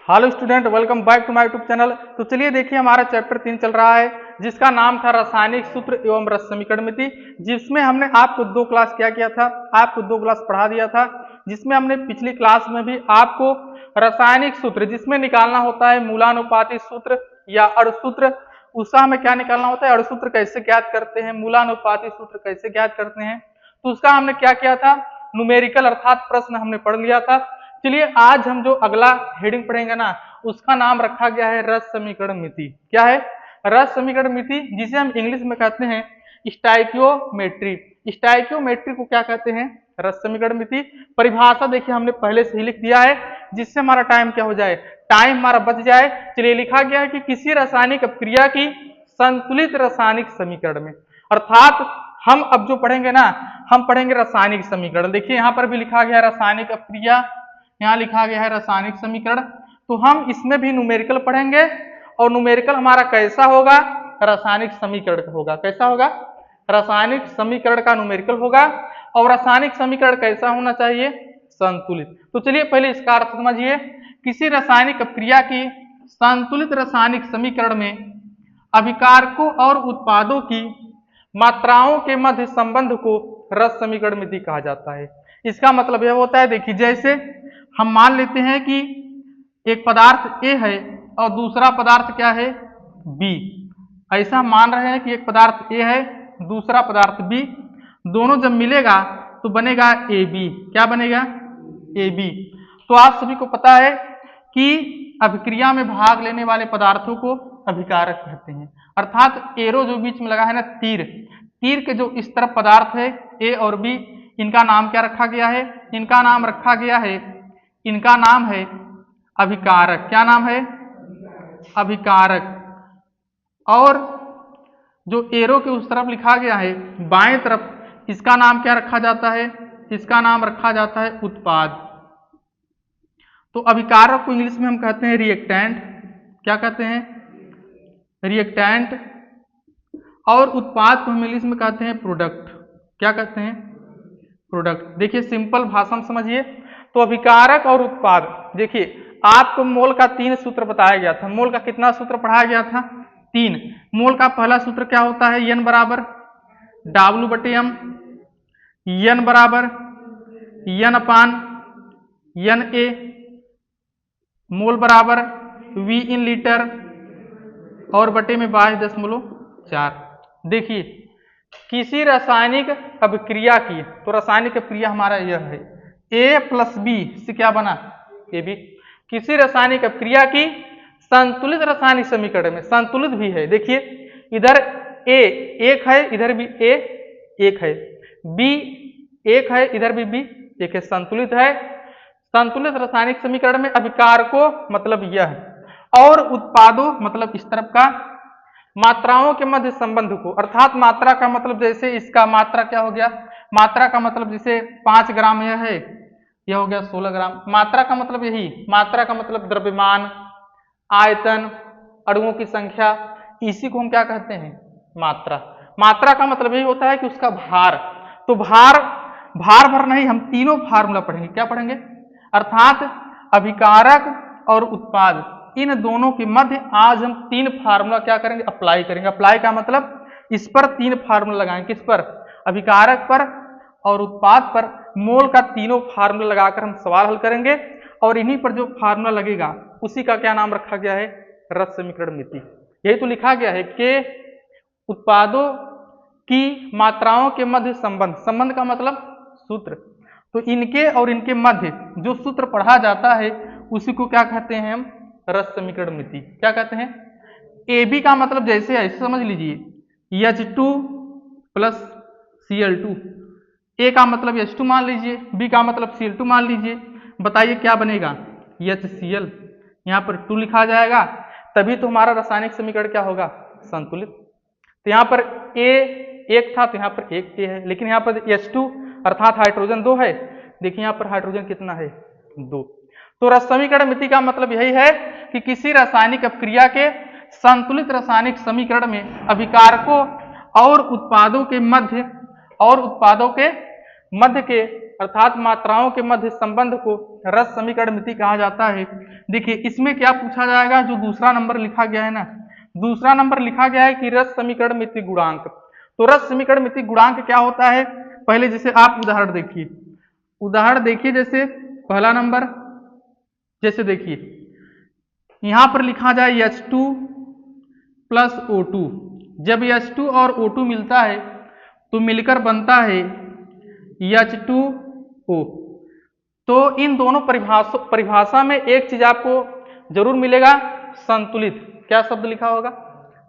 Hello student, welcome back to my YouTube channel. तो चलिए देखिए, हमारा चैप्टर 3 चल रहा है जिसका नाम था रासायनिक सूत्र एवं रस समीकरण मिति, जिसमें हमने आपको 2 क्लास क्या किया था, आपको 2 क्लास पढ़ा दिया था। जिसमें हमने पिछली क्लास में भी आपको रासायनिक सूत्र जिसमें निकालना होता है मूलानुपाती सूत्र या अणुसूत्र, उसका हमें क्या निकालना होता है, अणुसूत्र कैसे ज्ञात करते हैं, मूलानुपाती सूत्र कैसे ज्ञात करते हैं, तो उसका हमने क्या किया था, न्यूमेरिकल अर्थात प्रश्न हमने पढ़ लिया था। चलिए आज हम जो अगला हेडिंग पढ़ेंगे ना, उसका नाम रखा गया है रस समीकरण मिति। क्या है? रस समीकरण मिति, जिसे हम इंग्लिश में कहते हैं स्टाइकियोमेट्री। स्टाइकियोमेट्री को क्या कहते हैं? रस समीकरण मिति। परिभाषा देखिए हमने पहले से ही लिख दिया है, जिससे हमारा टाइम क्या हो जाए, टाइम हमारा बच जाए। चलिए लिखा गया है कि किसी रासायनिक अपक्रिया की संतुलित रासायनिक समीकरण में, अर्थात हम अब जो पढ़ेंगे ना, हम पढ़ेंगे रासायनिक समीकरण। देखिए यहाँ पर भी लिखा गया रासायनिक अपक्रिया, यहाँ लिखा गया है रासायनिक समीकरण। तो हम इसमें भी न्यूमेरिकल पढ़ेंगे, और न्यूमेरिकल हमारा कैसा होगा, रासायनिक समीकरण का होगा। कैसा होगा? रासायनिक समीकरण का न्यूमेरिकल होगा। और रासायनिक समीकरण कैसा होना चाहिए? संतुलित। तो चलिए पहले इसका अर्थ समझिए। किसी रासायनिक अपक्रिया की संतुलित रासायनिक समीकरण में अभिकारकों और उत्पादों की मात्राओं के मध्य संबंध को रस समीकरण मिति कहा जाता है। इसका मतलब यह होता है, देखिए जैसे हम मान लेते हैं कि एक पदार्थ A है और दूसरा पदार्थ क्या है, B। ऐसा हम मान रहे हैं कि एक पदार्थ A है, दूसरा पदार्थ B, दोनों जब मिलेगा तो बनेगा AB। क्या बनेगा? AB। तो आप सभी को पता है कि अभिक्रिया में भाग लेने वाले पदार्थों को अभिकारक कहते हैं। अर्थात एरो जो बीच में लगा है ना, तीर, तीर के जो इस तरफ पदार्थ है A और B, इनका नाम क्या रखा गया है? इनका नाम रखा गया है, इनका नाम है अभिकारक। क्या नाम है? अभिकारक। और जो एरो के उस तरफ लिखा गया है बाएं तरफ, इसका नाम क्या रखा जाता है? इसका नाम रखा जाता है उत्पाद। तो अभिकारक को इंग्लिश में हम कहते हैं रिएक्टेंट। क्या कहते हैं? रिएक्टेंट। और उत्पाद को हम इंग्लिश में कहते हैं प्रोडक्ट। क्या कहते हैं? प्रोडक्ट। देखिए सिंपल भाषा में समझिए। तो अभिकारक और उत्पाद, देखिए आपको मोल का 3 सूत्र बताया गया था। मोल का कितना सूत्र पढ़ाया गया था? 3। मोल का पहला सूत्र क्या होता है? N बराबर W/M, N बराबर N/NA, मोल बराबर V इन लीटर और बटे में 22.4। देखिए किसी रासायनिक अभिक्रिया की, तो रासायनिक अभिक्रिया हमारा यह है A + B से क्या बना? AB। किसी रासायनिक अभिक्रिया की संतुलित रासायनिक समीकरण में, संतुलित भी है, देखिए इधर A 1 है, इधर भी A 1 है, B 1 है, इधर भी B 1 है, संतुलित है। संतुलित रासायनिक समीकरण में अभिकारकों मतलब यह, और उत्पादों मतलब इस तरफ का, मात्राओं के मध्य संबंध को, अर्थात मात्रा का मतलब जैसे इसका मात्रा क्या हो गया, मात्रा का मतलब जैसे 5 ग्राम यह है, यह हो गया 16 ग्राम। मात्रा का मतलब यही, मात्रा का मतलब द्रव्यमान, आयतन, अणुओं की संख्या, इसी को हम क्या कहते हैं? मात्रा। मात्रा का मतलब यही होता है कि उसका भार। तो भार भर नहीं, हम तीनों फार्मूला पढ़ेंगे। क्या पढ़ेंगे? अर्थात अभिकारक और उत्पाद, इन दोनों के मध्य आज हम 3 फार्मूला क्या करेंगे? अप्लाई करेंगे। अप्लाई का मतलब इस पर 3 फार्मूला लगाएंगे। किस पर? अभिकारक पर और उत्पाद पर। मोल का तीनों फार्मूला लगाकर हम सवाल हल करेंगे, और इन्हीं पर जो फार्मूला लगेगा उसी का क्या नाम रखा गया है? रस समीकरण मिति। यही तो लिखा गया है कि उत्पादों की मात्राओं के मध्य संबंध, संबंध का मतलब सूत्र, तो इनके और इनके मध्य जो सूत्र पढ़ा जाता है उसी को क्या कहते हैं हम? रस समीकरण मिति। क्या कहते हैं? AB का मतलब जैसे ऐसे समझ लीजिए H2 + Cl2, A का मतलब H2 मान लीजिए, B का मतलब Cl2 मान लीजिए। बताइए क्या बनेगा? HCl। यहाँ पर 2 लिखा जाएगा, तभी तो हमारा रासायनिक समीकरण क्या होगा? संतुलित। तो यहाँ पर A 1 था, तो यहाँ पर 1 A है, लेकिन यहाँ पर H2 अर्थात हाइड्रोजन 2 है। देखिए यहाँ पर हाइड्रोजन कितना है? 2। तो रस समीकरण मिति का मतलब यही है कि किसी रासायनिक अपक्रिया के संतुलित रासायनिक समीकरण में अभिकारकों और उत्पादों के मध्य के अर्थात मात्राओं के मध्य संबंध को रस समीकरण मिति कहा जाता है। देखिए इसमें क्या पूछा जाएगा, जो दूसरा नंबर लिखा गया है ना, दूसरा नंबर लिखा गया है कि रस समीकरण मिति गुणांक। तो रस समीकरण मिति गुणांक क्या होता है, पहले जैसे आप उदाहरण देखिए, जैसे पहला नंबर, जैसे देखिए यहां पर लिखा जाए H2 प्लस O2। जब H2 और O2 मिलता है तो मिलकर बनता है H2O। तो इन दोनों परिभाषा में एक चीज आपको जरूर मिलेगा, संतुलित। क्या शब्द लिखा होगा,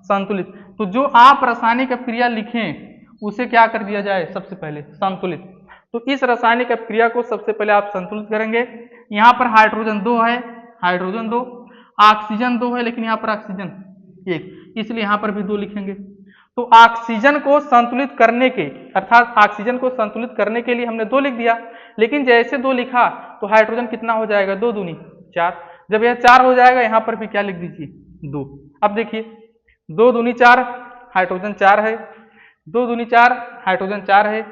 संतुलित। तो जो आप रासायनिक अपक्रिया लिखें उसे क्या कर दिया जाए, सबसे पहले संतुलित। तो इस रासायनिक अपक्रिया को सबसे पहले आप संतुलित करेंगे। यहाँ पर हाइड्रोजन 2 है, हाइड्रोजन 2, ऑक्सीजन 2 है, लेकिन यहाँ पर ऑक्सीजन 1, इसलिए यहाँ पर भी 2 लिखेंगे। तो ऑक्सीजन को संतुलित करने के, अर्थात ऑक्सीजन को संतुलित करने के लिए हमने 2 लिख दिया, लेकिन जैसे 2 लिखा तो हाइड्रोजन कितना हो जाएगा, 2 दूनी 4। जब यह 4 हो जाएगा, यहाँ पर भी क्या लिख दीजिए, 2। अब देखिए 2 दूनी 4, हाइड्रोजन 4 है, 2 दूनी 4, हाइड्रोजन 4 है,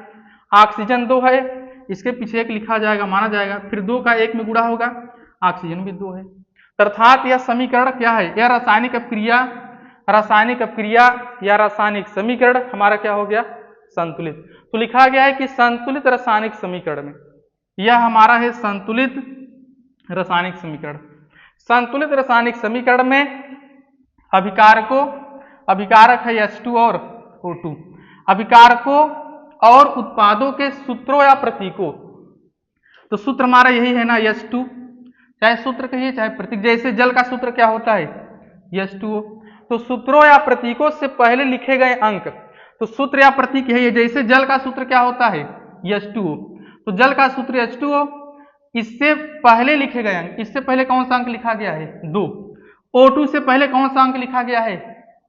ऑक्सीजन 2 है, इसके पीछे 1 लिखा जाएगा, माना जाएगा, फिर 2 का 1 में गुणा होगा, ऑक्सीजन भी 2 है। अर्थात यह समीकरण क्या है, यह रासायनिक अपक्रिया या रासायनिक समीकरण हमारा क्या हो गया, संतुलित। तो लिखा गया है कि संतुलित रासायनिक समीकरण में, यह हमारा है संतुलित रासायनिक समीकरण। संतुलित रासायनिक समीकरण में अभिकारक है H2 और O2। अभिकारकों और उत्पादों के सूत्रों या प्रतीकों, तो सूत्र हमारा यही है ना, H2, चाहे सूत्र कहिए चाहे प्रतीक। जैसे जल का सूत्र क्या होता है, H2O। तो सूत्रों या प्रतीकों से पहले लिखे गए अंक, तो सूत्र या प्रतीक यही है। जैसे जल का सूत्र क्या होता है, H2O, तो जल का सूत्र H2O, इससे पहले लिखे गए अंक, इससे पहले कौन सा अंक लिखा गया है, 2। O2 से पहले कौन सा अंक लिखा गया है,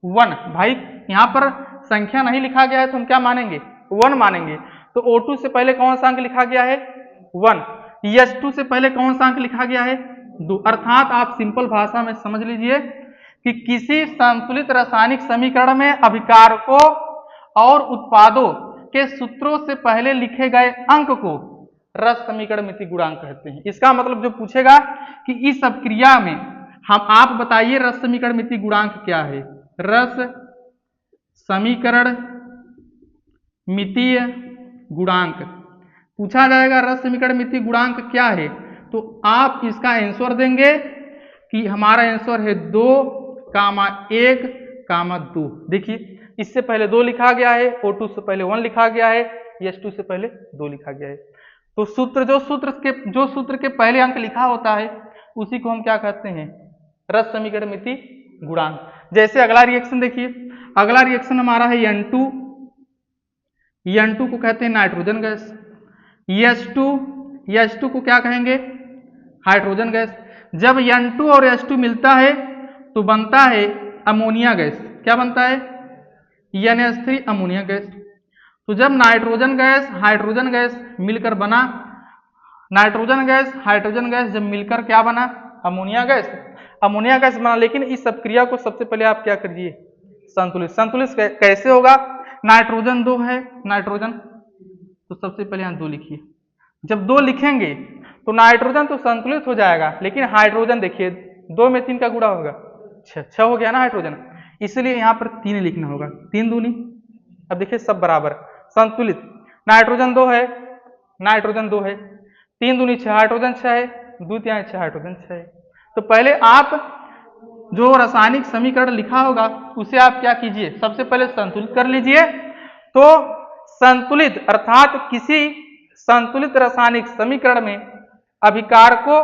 1। भाई यहाँ पर संख्या नहीं लिखा गया है तो हम क्या मानेंगे, 1 मानेंगे। तो O2 से पहले कौन सा अंक लिखा गया है, 1। H2 से पहले कौन सा अंक लिखा गया है, 2। अर्थात आप सिंपल भाषा में समझ लीजिए कि किसी संतुलित रासायनिक समीकरण में अभिकारकों और उत्पादों के सूत्रों से पहले लिखे गए अंक को रस समीकरण मिति गुणांक कहते हैं। इसका मतलब जो पूछेगा कि इस अपक्रिया में आप बताइए रस समीकरण मिति गुणांक क्या है, रस समीकरण मितीय गुणांक पूछा जाएगा। रस समीकरण मिति गुणांक क्या है, तो आप इसका आंसर देंगे कि हमारा आंसर है 2,1,2। देखिए इससे पहले 2 लिखा गया है, O2 से पहले 1 लिखा गया है, H2 से पहले 2 लिखा गया है। तो जो सूत्र के पहले अंक लिखा होता है उसी को हम क्या कहते हैं, रस समीकरण मिति गुणांक। जैसे अगला रिएक्शन देखिए, अगला रिएक्शन हमारा है N2 को कहते हैं नाइट्रोजन गैस। H2 को क्या कहेंगे, हाइड्रोजन गैस। जब N2 और H2 मिलता है तो बनता है अमोनिया गैस। क्या बनता है, NH3 अमोनिया गैस। तो जब नाइट्रोजन गैस हाइड्रोजन गैस मिलकर बना, नाइट्रोजन गैस हाइड्रोजन गैस जब मिलकर क्या बना, अमोनिया गैस। अमोनिया गैस बना, लेकिन इस अपक्रिया को सबसे पहले आप क्या करिए, संतुलित कैसे होगा, नाइट्रोजन 2 है, नाइट्रोजन, तो सबसे पहले यहाँ 2 लिखिए। जब 2 लिखेंगे तो नाइट्रोजन तो संतुलित हो जाएगा, लेकिन हाइड्रोजन देखिए 2 में 3 का गुणा होगा, 6 हो गया ना हाइड्रोजन, इसलिए यहाँ पर 3 लिखना होगा, 3 दूनी। अब देखिए सब बराबर, संतुलित। नाइट्रोजन 2 है, नाइट्रोजन 2 है, 3 दूनी 6, हाइड्रोजन 6 है, 2 3 6, हाइड्रोजन 6 है। तो पहले आप जो रासायनिक समीकरण लिखा होगा उसे आप क्या कीजिए, सबसे पहले संतुलित कर लीजिए। तो संतुलित अर्थात किसी संतुलित रासायनिक समीकरण में अभिकारकों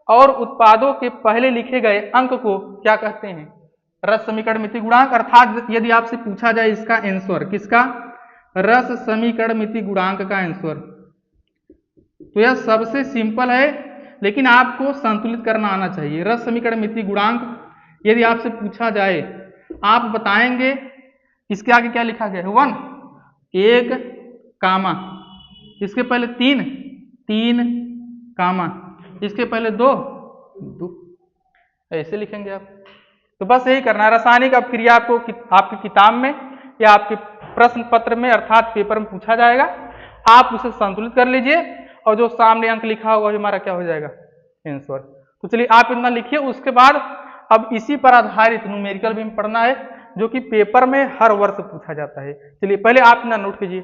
और उत्पादों के पहले लिखे गए अंक को क्या कहते हैं, रस समीकरण मिति गुणांक। अर्थात यदि आपसे पूछा जाए इसका आंसर, किसका, रस समीकरण मिति गुणांक का आंसर, तो यह सबसे सिंपल है, लेकिन आपको संतुलित करना आना चाहिए। रस समीकरण मिति गुणांक यदि आपसे पूछा जाए, आप बताएंगे इसके आगे क्या लिखा गया है, 1 1 कामा, इसके पहले 3 3 कामा, इसके पहले 2 2, ऐसे लिखेंगे आप। तो बस यही करना है। रासायनिक अपक्रिया आपको आपकी किताब में या आपके प्रश्न पत्र में अर्थात पेपर में पूछा जाएगा, आप उसे संतुलित कर लीजिए और जो सामने अंक लिखा होगा वो हमारा क्या हो जाएगा, आंसर। तो चलिए आप इतना लिखिए। उसके बाद अब इसी पर आधारित न्यूमेरिकल भी पढ़ना है जो कि पेपर में हर वर्ष पूछा जाता है। चलिए पहले आप इतना नोट कीजिए।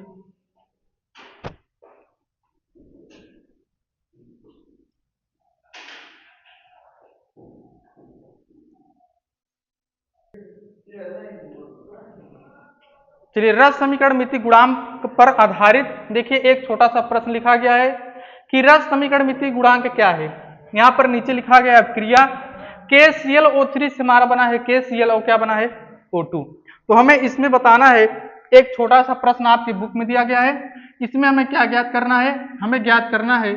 चलिए रस समीकरण मिति गुणांक पर आधारित देखिए एक छोटा सा प्रश्न लिखा गया है कि रस समीकरण मिति गुणांक क्या है। यहाँ पर नीचे लिखा गया है क्रिया KClO3 से हमारा बना है KClO क्या बना है, O2। तो हमें इसमें बताना है, एक छोटा सा प्रश्न आपकी बुक में दिया गया है, इसमें हमें क्या ज्ञात करना है, हमें ज्ञात करना है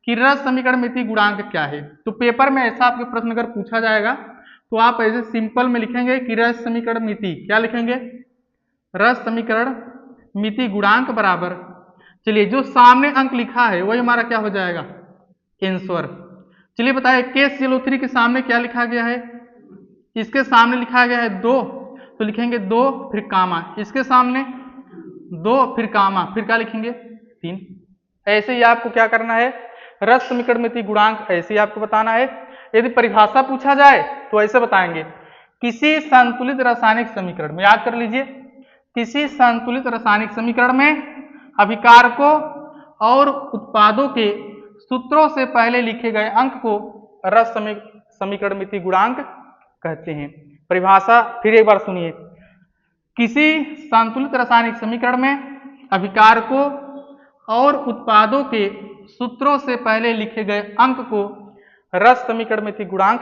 कि रस समीकरण मिति गुणांक क्या है। तो पेपर में ऐसा आपके प्रश्न अगर पूछा जाएगा तो आप ऐसे सिंपल में लिखेंगे कि रस समीकरण मिति क्या लिखेंगे, रस समीकरण मिति गुणांक बराबर, चलिए जो सामने अंक लिखा है वही हमारा क्या हो जाएगा, आंसर। चलिए बताइए KClO3 के सामने क्या लिखा गया है, इसके सामने लिखा गया है 2, तो लिखेंगे 2 फिर कामा, इसके सामने 2 फिर कामा, फिर क्या लिखेंगे 3। ऐसे ही आपको क्या करना है, रस समीकरण मिति गुणांक ऐसे ही आपको बताना है। यदि परिभाषा पूछा जाए तो ऐसे बताएंगे, किसी संतुलित रासायनिक समीकरण में, याद कर लीजिए, किसी संतुलित रासायनिक समीकरण में अभिकारकों और उत्पादों के सूत्रों से पहले लिखे गए अंक को रस समीकरण मिति गुणांक कहते हैं। परिभाषा फिर एक बार सुनिए, किसी संतुलित रासायनिक समीकरण में अभिकारकों और उत्पादों के सूत्रों से पहले लिखे गए अंक को रस समीकरण मिति गुणांक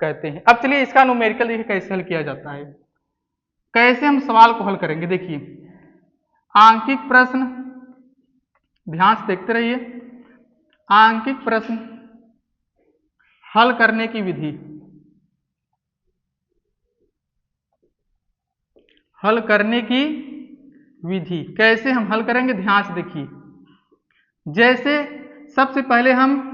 कहते हैं। अब चलिए इसका न्यूमेरिकल देखिए कैसे हल किया जाता है, कैसे हम सवाल को हल करेंगे। देखिए आंकिक प्रश्न, ध्यान से देखते रहिए, आंकिक प्रश्न हल करने की विधि, हल करने की विधि कैसे हम हल करेंगे, ध्यान से देखिए। जैसे सबसे पहले हम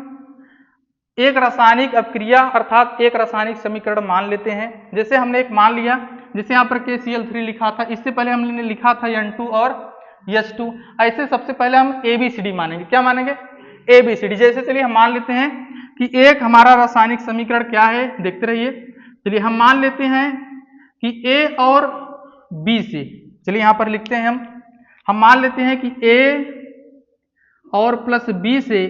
एक रासायनिक अपक्रिया अर्थात एक रासायनिक समीकरण मान लेते हैं। जैसे हमने एक मान लिया, जैसे यहाँ पर KCl3 लिखा था, इससे पहले हमने लिखा था N2 और H2। ऐसे सबसे पहले हम ABCD मानेंगे। क्या मानेंगे, ABCD। जैसे चलिए हम मान लेते हैं कि एक हमारा रासायनिक समीकरण क्या है, देखते रहिए। चलिए हम मान लेते हैं कि A और B से, चलिए यहाँ पर लिखते हैं हम मान लेते हैं कि A और प्लस B से,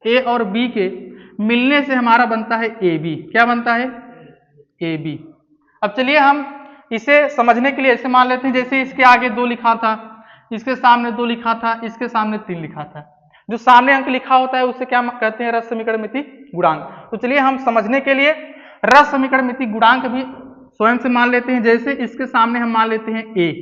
A और B के मिलने से हमारा बनता है AB। क्या बनता है, AB। अब चलिए हम इसे समझने के लिए ऐसे मान लेते हैं, जैसे इसके आगे 2 लिखा था, इसके सामने 2 लिखा था, इसके सामने 3 लिखा था। जो सामने अंक लिखा होता है उसे क्या कहते हैं, रस समीकरण मिति गुणांक। तो चलिए हम समझने के लिए रस समीकरण मिति गुणांक भी स्वयं से मान लेते हैं। जैसे इसके सामने हम मान लेते हैं A,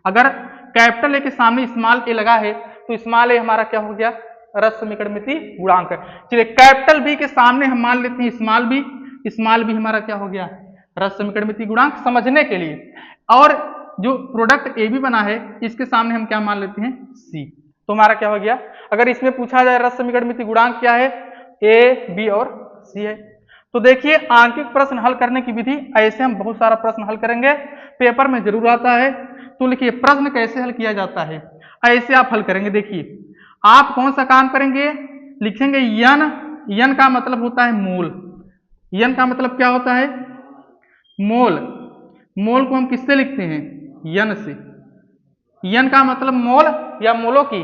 अगर कैपिटल ए के सामने स्मॉल ए लगा है तो स्मॉल ए हमारा क्या हो गया, रस समीकरण मिति गुणांक। चलिए कैपिटल बी के सामने हम मान लेते हैं स्मॉल बी, स्मॉल बी हमारा क्या हो गया, रस समीकरण मिति गुणांक समझने के लिए। और जो प्रोडक्ट ए बी बना है इसके सामने हम क्या मान लेते हैं, सी। तो हमारा क्या हो गया, अगर इसमें पूछा जाए रस समीकरण मिति गुणांक क्या है, ए बी और सी है। तो देखिए आंकिक प्रश्न हल करने की विधि, ऐसे हम बहुत सारा प्रश्न हल करेंगे, पेपर में जरूर आता है। तो लिखिए प्रश्न कैसे हल किया जाता है, ऐसे आप हल करेंगे। देखिए आप कौन सा काम करेंगे, लिखेंगे यन, यन का मतलब होता है मोल, यन का मतलब क्या होता है, मोल। मोल को हम किससे लिखते हैं, यन से। यन का मतलब मोल या मोलों की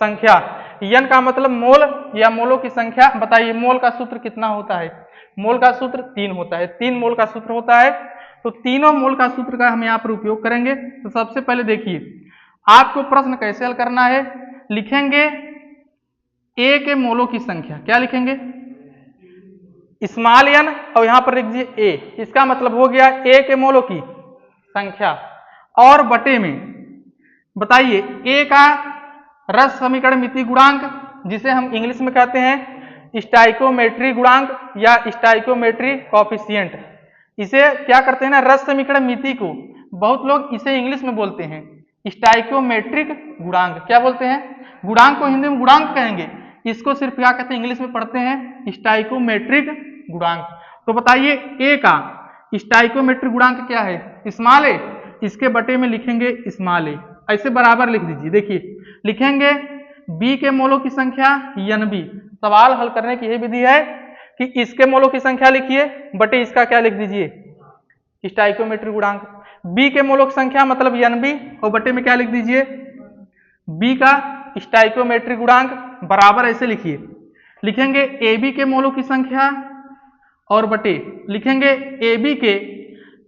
संख्या, यन का मतलब मोल या मोलों की संख्या। बताइए मोल का सूत्र कितना होता है, मोल का सूत्र 3 होता है, 3 मोल का सूत्र होता है। तो तीनों मोल का सूत्र का हम यहाँ पर उपयोग करेंगे। तो सबसे पहले देखिए आपको प्रश्न कैसे हल करना है, लिखेंगे ए के मोलों की संख्या, क्या लिखेंगे, स्मॉल एन, और यहां पर लिख दीजिए ए, इसका मतलब हो गया ए के मोलों की संख्या, और बटे में बताइए ए का रस समीकरण मिति गुणांक, जिसे हम इंग्लिश में कहते हैं स्टाइकोमेट्री गुणांक या स्टाइकोमेट्री कॉफिशिएंट। इसे क्या करते हैं ना, रस समीकरण मिति को बहुत लोग इसे इंग्लिश में बोलते हैं स्टाइकोमेट्रिक गुणांक। क्या बोलते हैं, गुणांक को हिंदी में गुणांक कहेंगे, इसको सिर्फ क्या कहते हैं, इंग्लिश में पढ़ते हैं स्टाइकोमेट्रिक गुणांक। तो बताइए ए का स्टाइकोमेट्रिक गुणांक क्या है, स्मॉल ए, इसके बटे में लिखेंगे स्मॉल ए, ऐसे बराबर लिख दीजिए। देखिए लिखेंगे बी के मोलों की संख्या Nb। सवाल हल करने की यही विधि है कि इसके मोलों की संख्या लिखिए बटे इसका क्या लिख दीजिए, स्टाइकोमेट्रिक गुणांक। बी के मोलों की संख्या मतलब Nb और बटे में क्या लिख दीजिए, बी का स्टाइकोमेट्रिक गुणांक बराबर ऐसे लिखिए, लिखेंगे AB के मोलों की संख्या और बटे लिखेंगे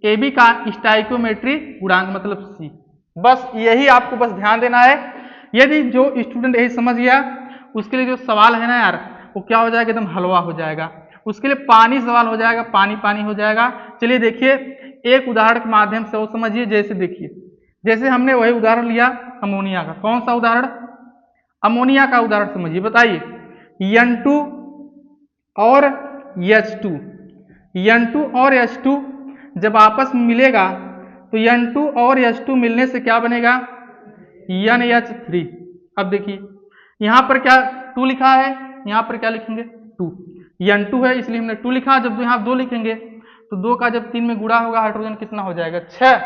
AB का स्टाइकोमेट्रिक गुणांक मतलब C। बस यही आपको बस ध्यान देना है। यदि जो स्टूडेंट यही समझ गया उसके लिए जो सवाल है ना यार वो क्या हो जाएगा, एकदम हलवा हो जाएगा। उसके लिए पानी सवाल हो जाएगा, पानी पानी हो जाएगा। चलिए देखिए एक उदाहरण के माध्यम से वो समझिए। जैसे देखिए, जैसे हमने वही उदाहरण लिया अमोनिया का। कौन सा उदाहरण, अमोनिया का उदाहरण समझिए। बताइए N2 और H2, N2 और H2 जब आपस में मिलेगा तो N2 और H2 मिलने से क्या बनेगा, NH3। अब देखिए यहां पर क्या 2 लिखा है, यहां पर क्या लिखेंगे 2, N2 है इसलिए हमने 2 लिखा। जब यहां 2 लिखेंगे तो 2 का जब 3 में गुणा होगा हाइड्रोजन कितना हो जाएगा 6,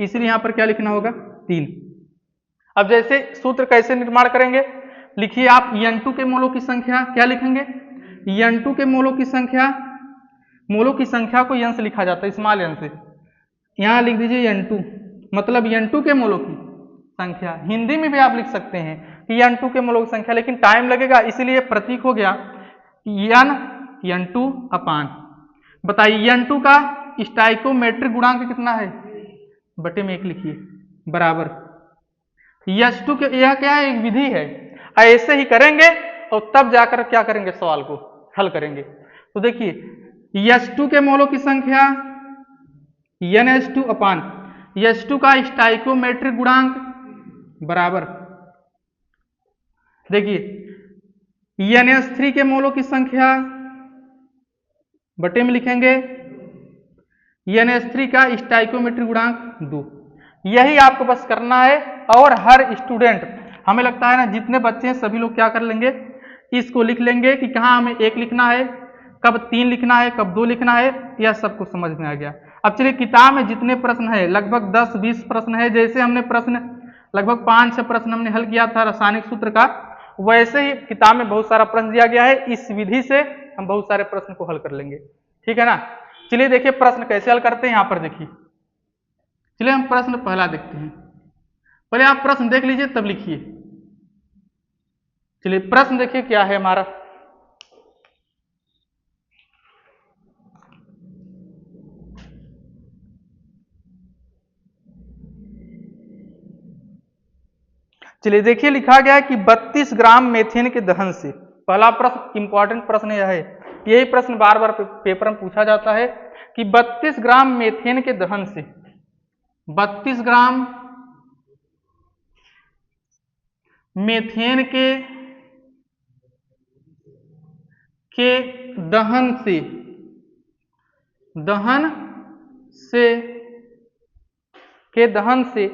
इसलिए यहां पर क्या लिखना होगा 3। अब जैसे सूत्र कैसे निर्माण करेंगे, लिखिए आप N2 के मोलों की संख्या क्या लिखेंगे, N2 के मोलों की संख्या को N से लिखा जाता है, स्मॉल n से। यहां लिख दीजिए N2 मतलब N2 के मोलों की संख्या। हिंदी में भी आप लिख सकते हैं कि N2 के मोलों की संख्या, लेकिन टाइम लगेगा इसलिए प्रतीक हो गया N2 अपान। बताइए N2 का स्टाइकोमेट्रिक गुणांक कितना है, बटे में 1 लिखिए बराबर H2 के। यह क्या है, एक विधि है, ऐसे ही करेंगे और तब जाकर क्या करेंगे, सवाल को हल करेंगे। तो देखिए H2 के मोलों की संख्या NH2 अपान H2 का स्टाइकोमेट्रिक गुणांक बराबर, देखिए NH3 के मोलों की संख्या बटे में लिखेंगे NH3 का स्टाइकोमेट्रिक गुणांक 2। यही आपको बस करना है। और हर स्टूडेंट, हमें लगता है ना जितने बच्चे हैं सभी लोग क्या कर लेंगे, इसको लिख लेंगे कि कहाँ हमें 1 लिखना है, कब 3 लिखना है, कब 2 लिखना है, यह सबको समझ में आ गया। अब चलिए किताब में जितने प्रश्न है लगभग 10-20 प्रश्न है। जैसे हमने प्रश्न लगभग 5-6 प्रश्न हमने हल किया था रासायनिक सूत्र का, वैसे ही किताब में बहुत सारा प्रश्न दिया गया है। इस विधि से हम बहुत सारे प्रश्न को हल कर लेंगे, ठीक है ना। चलिए देखिए प्रश्न कैसे हल करते हैं। यहाँ पर देखिए, चलिए हम प्रश्न पहला देखते हैं। पहले आप प्रश्न देख लीजिए तब लिखिए। चलिए प्रश्न देखिए क्या है हमारा, चलिए देखिए लिखा गया है कि 32 ग्राम मेथेन के दहन से। पहला प्रश्न इंपॉर्टेंट प्रश्न यह है, यही प्रश्न बार बार पेपर में पूछा जाता है कि 32 ग्राम मेथेन के दहन से, 32 ग्राम मेथेन के दहन से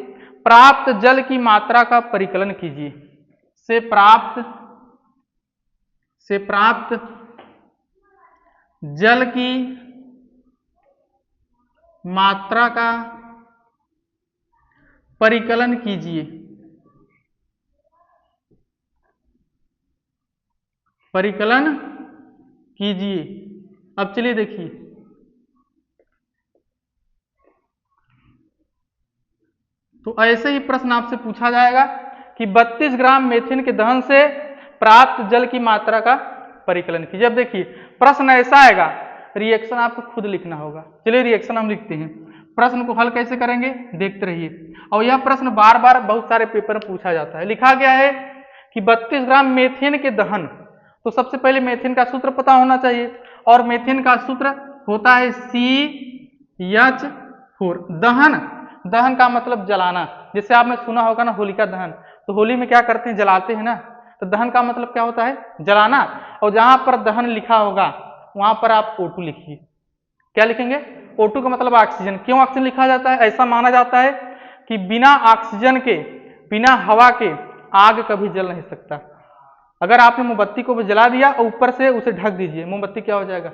प्राप्त जल की मात्रा का परिकलन कीजिए। से प्राप्त जल की मात्रा का परिकलन कीजिए। अब चलिए देखिए, तो ऐसे ही प्रश्न आपसे पूछा जाएगा कि 32 ग्राम मेथेन के दहन से प्राप्त जल की मात्रा का परिकलन कीजिए। अब देखिए प्रश्न ऐसा आएगा, रिएक्शन आपको खुद लिखना होगा। चलिए रिएक्शन हम लिखते हैं। प्रश्न को हल कैसे करेंगे देखते रहिए। और यह प्रश्न बार बार बहुत सारे पेपर में पूछा जाता है। लिखा गया है कि 32 ग्राम मेथेन के दहन, तो सबसे पहले मेथेन का सूत्र पता होना चाहिए, और मेथेन का सूत्र होता है CH4। दहन का मतलब जलाना। जैसे आपने सुना होगा ना होलिका दहन, तो होली में क्या करते हैं, जलाते हैं ना। तो दहन का मतलब क्या होता है, जलाना। और जहां पर दहन लिखा होगा वहां पर आप O2 लिखिए। क्या लिखेंगे, O2 का मतलब ऑक्सीजन। क्यों ऑक्सीजन लिखा जाता है, ऐसा माना जाता है कि बिना ऑक्सीजन के, बिना हवा के आग कभी जल नहीं सकता। अगर आपने मोमबत्ती को भी जला दिया और ऊपर से उसे ढक दीजिए, मोमबत्ती क्या हो जाएगा,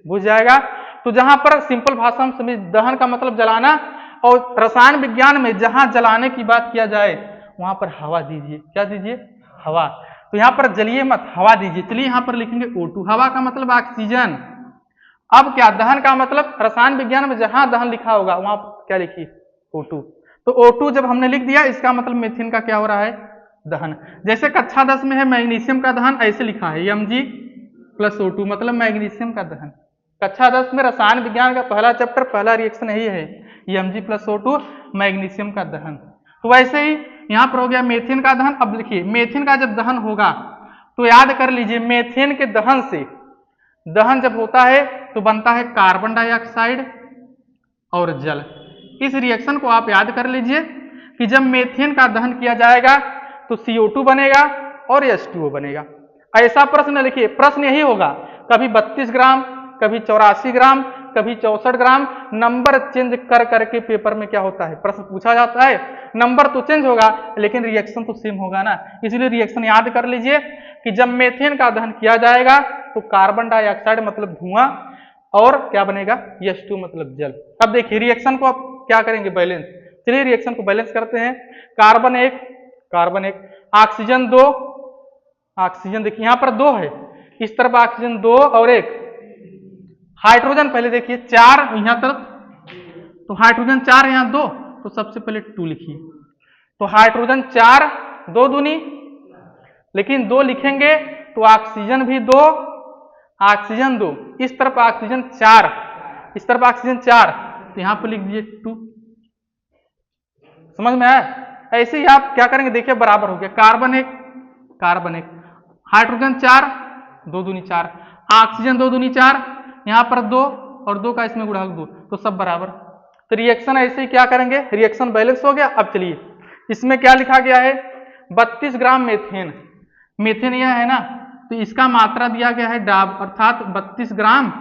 बुझ जाएगा। तो जहां पर सिंपल भाषा में समझ, दहन का मतलब जलाना, और रसायन विज्ञान में जहां जलाने की बात किया जाए वहां पर हवा दीजिए। क्या दीजिए, हवा। तो यहाँ पर जलीय मत हवा दीजिए, चलिए यहाँ पर लिखेंगे O2, हवा का मतलब ऑक्सीजन। अब क्या दहन का मतलब, रसायन विज्ञान में जहां दहन लिखा होगा वहां क्या लिखिए O2। तो O2 जब हमने लिख दिया, इसका मतलब मीथेन का क्या हो रहा है, दहन। जैसे कक्षा 10 में है मैग्नीशियम का दहन, ऐसे लिखा है Mg+O2 मतलब मैग्नीशियम का दहन। कक्षा 10 में रसायन विज्ञान का पहला चैप्टर, पहला रिएक्शन यही है, Mg+O2 मैग्नीशियम का दहन। तो वैसे ही यहाँ पर हो गया मेथेन का दहन। अब देखिए मेथेन का जब दहन होगा तो याद कर लीजिए, मेथेन के दहन से, दहन जब होता है तो बनता है कार्बन डाइऑक्साइड और जल। इस रिएक्शन को आप याद कर लीजिए कि जब मेथेन का दहन किया जाएगा तो CO2 बनेगा और H2O बनेगा। ऐसा प्रश्न लिखिए, प्रश्न यही होगा, कभी 32 ग्राम, कभी 84 ग्राम, कभी 64 ग्राम, नंबर चेंज कर करके पेपर में क्या होता है, प्रश्न पूछा जाता है। नंबर तो चेंज होगा लेकिन रिएक्शन तो सेम होगा ना, इसलिए रिएक्शन याद कर लीजिए कि जब मेथेन का दहन किया जाएगा तो कार्बन डाइऑक्साइड मतलब धुआं और क्या बनेगा, H2 मतलब जल। अब देखिए रिएक्शन को आप क्या करेंगे, बैलेंस। चलिए रिएक्शन को बैलेंस करते हैं। कार्बन 1 कार्बन 1, ऑक्सीजन 2 ऑक्सीजन, देखिए यहाँ पर 2 है, इस तरफ ऑक्सीजन 2 और 1, हाइड्रोजन पहले देखिए 4 यहाँ तरफ, तो हाइड्रोजन 4 यहाँ 2, तो सबसे पहले 2 लिखिए। तो हाइड्रोजन 4 2 दूनी, लेकिन 2 लिखेंगे तो ऑक्सीजन भी 2 ऑक्सीजन 2, इस तरफ ऑक्सीजन 4 इस तरफ ऑक्सीजन 4, तो यहाँ पर लिख दीजिए 2। समझ में आया? ऐसे ही आप क्या करेंगे, देखिए बराबर हो गया, कार्बन 1 हाइड्रोजन 4 2 दूनी 4, ऑक्सीजन 2 दूनी 4, यहाँ पर 2 और 2 का इसमें गुणक 2, तो सब बराबर। तो रिएक्शन ऐसे ही क्या करेंगे, रिएक्शन बैलेंस हो गया। अब चलिए इसमें क्या लिखा गया है, 32 ग्राम मेथेन, मेथेन यह है ना, तो इसका मात्रा दिया गया है डाब, अर्थात 32 ग्राम,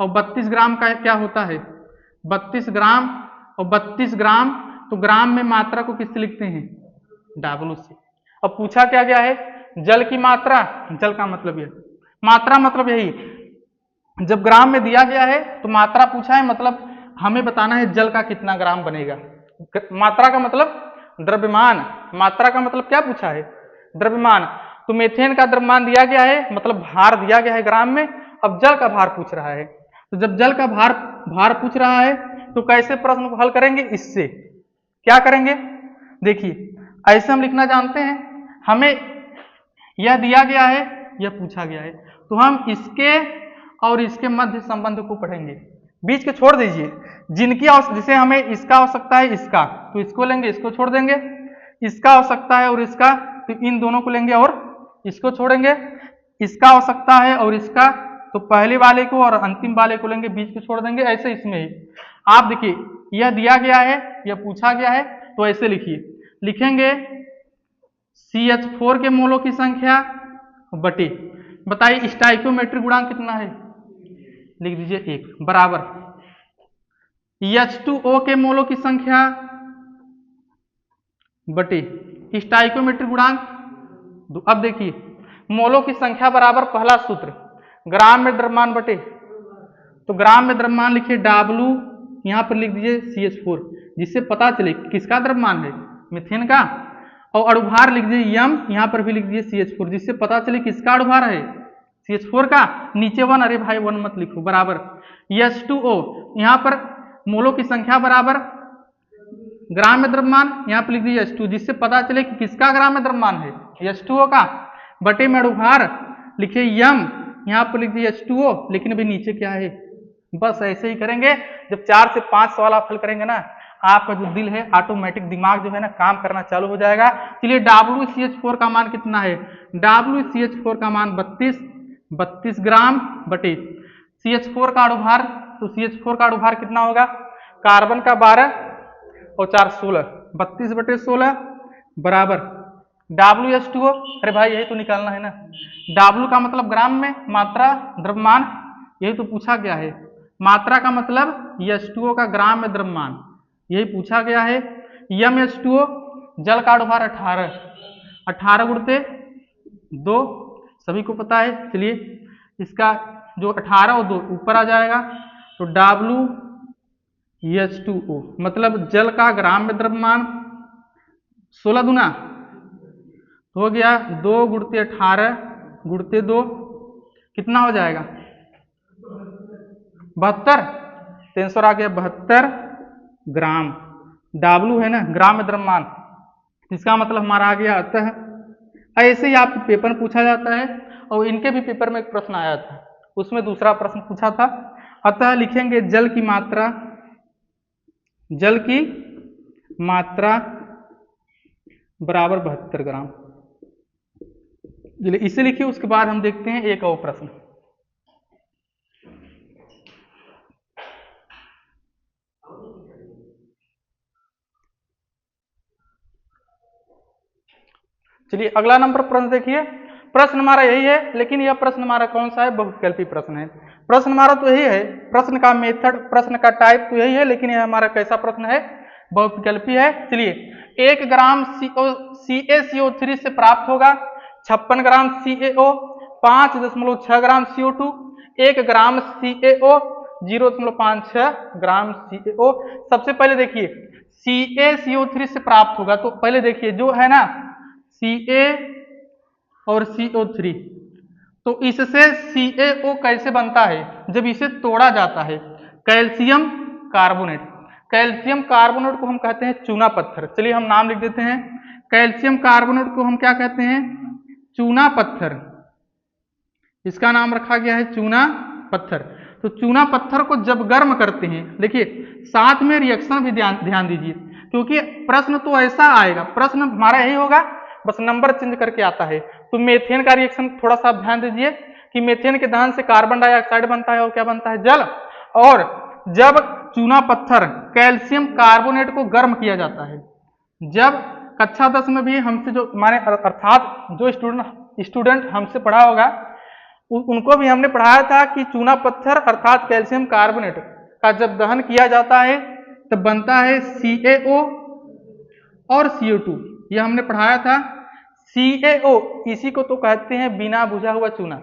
और 32 ग्राम का क्या होता है, 32 ग्राम और 32 ग्राम, तो ग्राम में मात्रा को किससे लिखते हैं, W से। अब पूछा क्या गया है, जल की मात्रा, जल का मतलब यह, मात्रा मतलब यही, जब ग्राम में दिया गया है तो मात्रा पूछा है, मतलब हमें बताना है जल का कितना ग्राम बनेगा। मात्रा का मतलब द्रव्यमान, मात्रा का मतलब क्या पूछा है, द्रव्यमान। तो मेथेन का द्रव्यमान दिया गया है, मतलब भार दिया गया है ग्राम में। अब जल का भार पूछ रहा है, तो जब जल का भार पूछ रहा है तो कैसे प्रश्न को हल करेंगे, इससे क्या करेंगे, देखिए ऐसे हम लिखना जानते हैं, हमें यह दिया गया है, यह पूछा गया है, तो हम इसके और इसके मध्य संबंध को पढ़ेंगे, बीच के छोड़ दीजिए। जिनकी जैसे हमें इसका आवश्यकता है, इसका, तो इसको लेंगे, इसको छोड़ देंगे, इसका आवश्यकता है और इसका, तो इन दोनों को लेंगे और इसको छोड़ेंगे, इसका आवश्यकता है और इसका, तो पहले वाले को और अंतिम वाले को लेंगे, बीच को छोड़ देंगे। ऐसे इसमें ही आप देखिए, यह दिया गया है, यह पूछा गया है, तो ऐसे लिखिए, लिखेंगे CH4 के मोलों की संख्या बटे, बताइए स्टाइकियोमेट्रिक गुणांक कितना है, लिख दीजिए 1, बराबर H2O के मोलों की संख्या बटे स्टाइकियोमेट्रिक गुणांक 2। अब देखिए मोलों की संख्या बराबर, पहला सूत्र ग्राम में द्रव्यमान बटे, तो ग्राम में द्रव्यमान लिखिए W, यहाँ पर लिख दीजिए CH4, जिससे पता चले किसका द्रव्यमान है, मीथेन का, और अणुभार लिख दीजिए M, यहाँ पर भी लिख दीजिए CH4, जिससे पता चले किसका अणुभार है, CH4 का। नीचे 1, अरे भाई 1 मत लिखो, बराबर H2O, यहाँ पर मोलों की संख्या बराबर ग्राम में द्रव्यमान, यहाँ पर लिख दीजिए H2, जिससे पता चले कि किसका ग्राम में द्रव्यमान है, H2O का, बटे में अणुभार लिखिए M, यहाँ पर लिख दीजिए H2O, लेकिन अभी नीचे क्या है, बस ऐसे ही करेंगे। जब 4 से 5 सवाल आप हल करेंगे ना, आपका जो दिल है, ऑटोमेटिक दिमाग जो है ना काम करना चालू हो जाएगा। चलिए WCH4 का मान कितना है, WCH4 का मान 32 ग्राम बटे CH4 का अणुभार, तो CH4 का अणुभार कितना होगा, कार्बन का 12 और 4 16, 32 बटे 16 बराबर WH2O, अरे भाई यही तो निकालना है ना, W का मतलब ग्राम में, मात्रा द्रव्यमान, यही तो पूछा गया है, मात्रा का मतलब H2O का ग्राम में द्रव्यमान, यही पूछा गया है। MH2O, जल का अणुभार 18 गुणते 2, सभी को पता है। चलिए इसका जो 18 और 2 ऊपर आ जाएगा, तो WH2O मतलब जल का ग्राम में द्रव्यमान 16 दुना तो हो गया 2 गुणते 18 गुणते 2 कितना हो जाएगा 72, तो आंसर आ गया 72 ग्राम। W है ना ग्राम में द्रव्यमान, इसका मतलब हमारा आ गया। अतः ऐसे ही आपके पेपर में पूछा जाता है, और इनके भी पेपर में एक प्रश्न आया था, उसमें दूसरा प्रश्न पूछा था। अतः लिखेंगे जल की मात्रा बराबर 72 ग्राम। चलिए इसे लिखिए, उसके बाद हम देखते हैं एक और प्रश्न। चलिए अगला नंबर प्रश्न देखिए। प्रश्न हमारा यही है, लेकिन यह प्रश्न हमारा कौन सा है, बहुविकल्पी प्रश्न है। प्रश्न हमारा तो यही है, प्रश्न का मेथड, प्रश्न का टाइप तो यही है, लेकिन यह हमारा कैसा प्रश्न है, बहुविकल्पी है। चलिए 1 ग्राम CaCO3 से प्राप्त होगा 56 ग्राम CaO, 5.6 ग्राम CO2, 1 ग्राम CaO 0.56 ग्राम CaO। सबसे पहले देखिए CaCO3 से प्राप्त होगा, तो पहले देखिए जो है ना Ca और CO3, तो इससे CaO कैसे बनता है, जब इसे तोड़ा जाता है, कैल्शियम कार्बोनेट। कैल्शियम कार्बोनेट को हम कहते हैं चूना पत्थर। चलिए हम नाम लिख देते हैं, कैल्शियम कार्बोनेट को हम क्या कहते हैं, चूना पत्थर। इसका नाम रखा गया है चूना पत्थर। तो चूना पत्थर को जब गर्म करते हैं, देखिए साथ में रिएक्शन भी ध्यान दीजिए, क्योंकि प्रश्न तो ऐसा आएगा, प्रश्न हमारा यही होगा, बस नंबर चेंज करके आता है। तो मीथेन का रिएक्शन थोड़ा सा ध्यान दीजिए कि मीथेन के दहन से कार्बन डाइऑक्साइड बनता है और क्या बनता है, जल। और जब चूना पत्थर कैल्शियम कार्बोनेट को गर्म किया जाता है, जब कक्षा 10 में भी हमसे जो माने अर्थात जो स्टूडेंट हमसे पढ़ा होगा, उनको भी हमने पढ़ाया था कि चूना पत्थर अर्थात कैल्शियम कार्बोनेट का जब दहन किया जाता है तब बनता है CaO और CO2, यह हमने पढ़ाया था। CaO इसी को तो कहते हैं बिना बुझा हुआ चूना।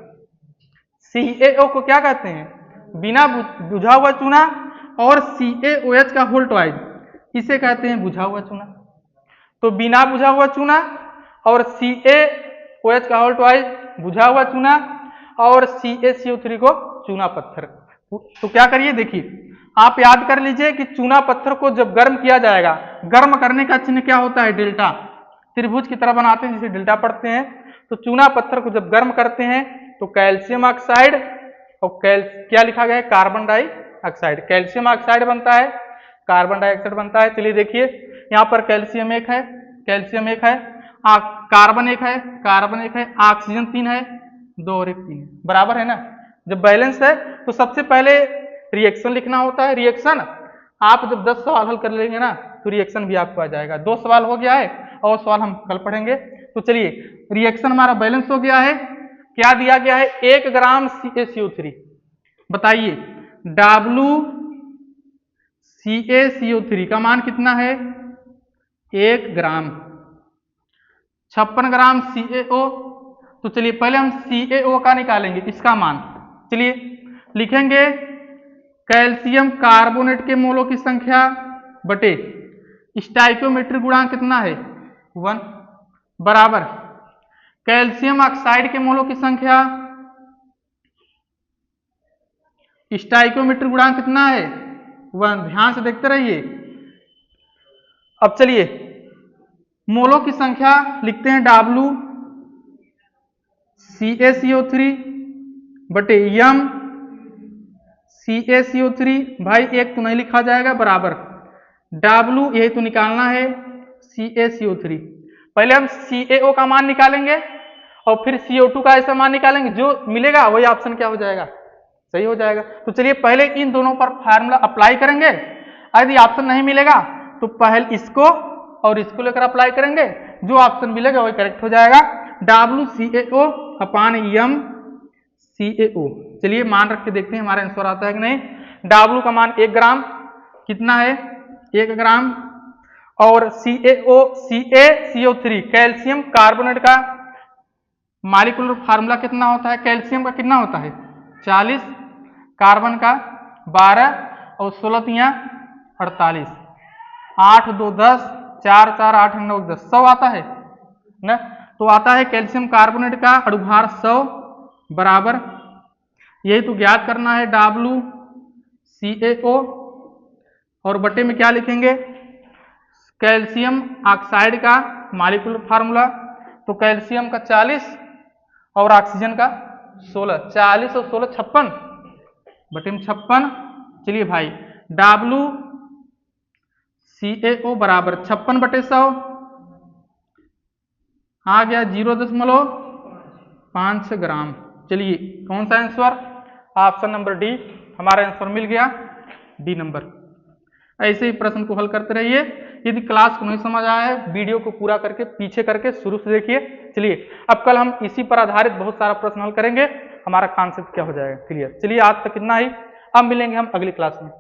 CaO को क्या कहते हैं, बिना बुझा हुआ चूना, और CaOH का होल ट्वाइस इसे कहते हैं बुझा हुआ चूना। तो बिना बुझा हुआ चूना और CaOH का होल ट्वाइस बुझा हुआ चूना, और CaCO3 को चूना पत्थर। तो क्या करिए, देखिए आप याद कर लीजिए कि चूना पत्थर को जब गर्म किया जाएगा, गर्म करने का चिन्ह क्या होता है, डेल्टा, त्रिभुज की तरह बनाते हैं जिसे डेल्टा पढ़ते हैं। तो चूना पत्थर को जब गर्म करते हैं तो कैल्शियम ऑक्साइड और क्या लिखा गया है, कार्बन डाइऑक्साइड। कैल्शियम ऑक्साइड बनता है, कार्बन डाइऑक्साइड बनता है। चलिए देखिए यहाँ पर कैल्शियम 1 है, कैल्शियम 1 है, कार्बन 1 है, कार्बन 1 है, ऑक्सीजन 3 है, 2 और 1 3 है, बराबर है ना। जब बैलेंस है तो सबसे पहले रिएक्शन लिखना होता है। रिएक्शन आप जब 10 सवाल हल कर लेंगे ना तो रिएक्शन भी आपको आ जाएगा। 2 सवाल हो गया है और सवाल हम कल पढ़ेंगे। तो चलिए रिएक्शन हमारा बैलेंस हो गया है, क्या दिया गया है, 1 ग्राम CaCO3। बताइए WCaCO3 का मान कितना है, 1 ग्राम। 56 ग्राम CaO, तो चलिए पहले हम CaO का निकालेंगे इसका मान। चलिए लिखेंगे कैल्शियम कार्बोनेट के मोलों की संख्या बटे स्टाइकियोमेट्रिक गुणांक कितना है, 1, बराबर कैल्शियम ऑक्साइड के मोलों की संख्या, स्टाइकियोमेट्रिक गुणांक कितना है, 1। ध्यान से देखते रहिए। अब चलिए मोलों की संख्या लिखते हैं WCaCO3 बटे m CaCO3, भाई एक तो नहीं लिखा जाएगा, बराबर W यही तो निकालना है CaCO3। पहले हम CaO का मान निकालेंगे और फिर CO2 का ऐसा मान निकालेंगे, जो मिलेगा वही ऑप्शन क्या हो जाएगा, सही हो जाएगा। तो चलिए पहले इन दोनों पर फार्मूला अप्लाई करेंगे, यदि ऑप्शन नहीं मिलेगा तो पहले इसको और इसको लेकर अप्लाई करेंगे, जो ऑप्शन मिलेगा वही करेक्ट हो जाएगा। WCaO अपान m CaO। चलिए मान रख के देखते हैं हमारा आंसर आता है कि नहीं। W का मान 1 ग्राम कितना है, 1 ग्राम, और CaCO3 कैल्शियम कार्बोनेट का मॉलिक्यूलर फार्मूला कितना होता है, कैल्शियम का कितना होता है 40, कार्बन का 12 और 16 तियां 48, 8 2 10, 4 4 8 9 10, 100 आता है ना। तो आता है कैल्शियम कार्बोनेट का अणुभार 100 बराबर, यही तो ज्ञात करना है WCaO, और बटे में क्या लिखेंगे कैल्शियम ऑक्साइड का मॉलिक्यूलर फार्मूला, तो कैल्शियम का 40 और ऑक्सीजन का 16, 40 और 16 56, बटे में 56। चलिए भाई WCaO बराबर 56 बटे 100 आ गया 0.5 ग्राम। चलिए कौन सा आंसर, ऑप्शन नंबर डी हमारा आंसर मिल गया, डी नंबर। ऐसे ही प्रश्न को हल करते रहिए। यदि क्लास को नहीं समझ आया है वीडियो को पूरा करके पीछे करके शुरू से देखिए। चलिए अब कल हम इसी पर आधारित बहुत सारा प्रश्न हल करेंगे, हमारा कॉन्सेप्ट क्या हो जाएगा क्लियर। चलिए आज तक इतना ही, अब मिलेंगे हम अगली क्लास में।